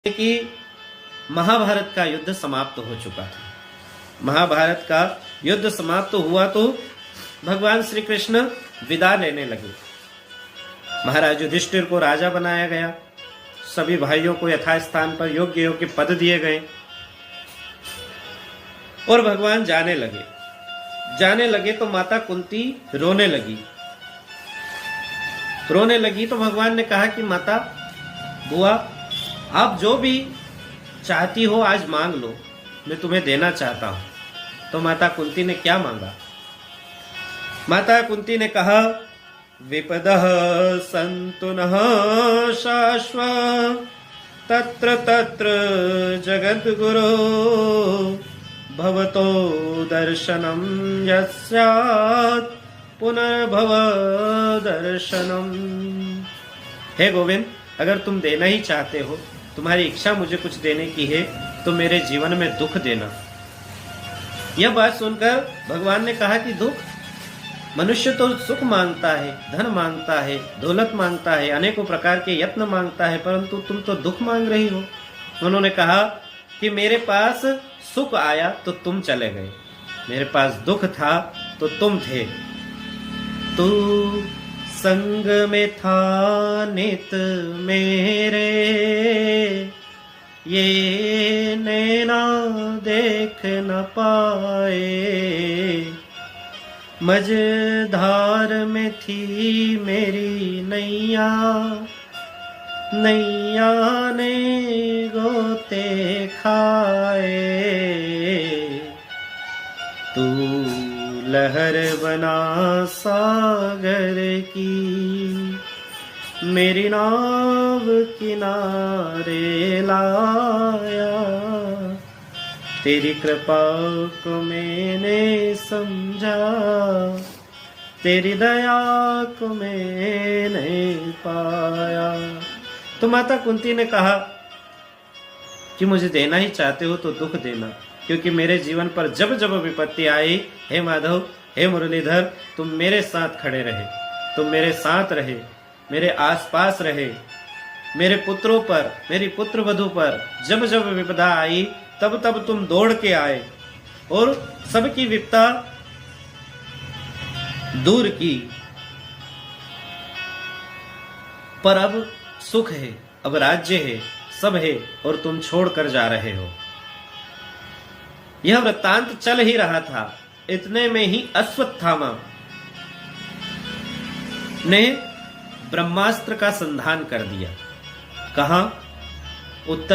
कि महाभारत का युद्ध समाप्त हो चुका था। महाभारत का युद्ध समाप्त हुआ तो भगवान श्री कृष्ण विदा लेने लगे। महाराज युधिष्ठिर को राजा बनाया गया, सभी भाइयों को यथास्थान पर योग्य योग्य पद दिए गए और भगवान जाने लगे तो माता कुंती रोने लगी तो भगवान ने कहा कि माता बुआ, आप जो भी चाहती हो आज मांग लो, मैं तुम्हें देना चाहता हूं। तो माता कुंती ने क्या मांगा? माता कुंती ने कहा, विपदः सन्तु नः शाश्वत तत्र तत्र जगद्गुरो भवतो दर्शनम यस्यात् पुनर्भव दर्शनम। हे गोविंद, अगर तुम देना ही चाहते हो, तुम्हारी इच्छा मुझे कुछ देने की है, तो मेरे जीवन में दुख देना। यह बात सुनकर भगवान ने कहा कि दुख? मनुष्य तो सुख मांगता है, धन मांगता है, दौलत मांगता है, अनेकों प्रकार के यत्न मांगता है, परंतु तुम तो दुख मांग रही हो। उन्होंने कहा कि मेरे पास सुख आया तो तुम चले गए, मेरे पास दुख था तो तुम थे। तू संग में था नित मेरे, ये नैना देख न पाए। मझधार में थी मेरी नैया, नैया ने गोते खाए। तू लहर बना सागर की, मेरी नाव किनारे लाया। तेरी कृपा को मैंने समझा, तेरी दया को मैंने पाया। तो माता कुंती ने कहा कि मुझे देना ही चाहते हो तो दुख देना, क्योंकि मेरे जीवन पर जब जब विपत्ति आई, हे माधव, हे मुरलीधर, तुम मेरे साथ खड़े रहे, तुम मेरे साथ रहे, मेरे आसपास रहे। मेरे पुत्रों पर, मेरी पुत्र वधू पर जब जब विपदा आई, तब तब तुम दौड़ के आए और सबकी विपदा दूर की। पर अब सुख है, अब राज्य है, सब है, और तुम छोड़कर जा रहे हो। यह वृत्तांत चल ही रहा था, इतने में ही अश्वत्थामा ने ब्रह्मास्त्र का संधान कर दिया। कहां? उत्तर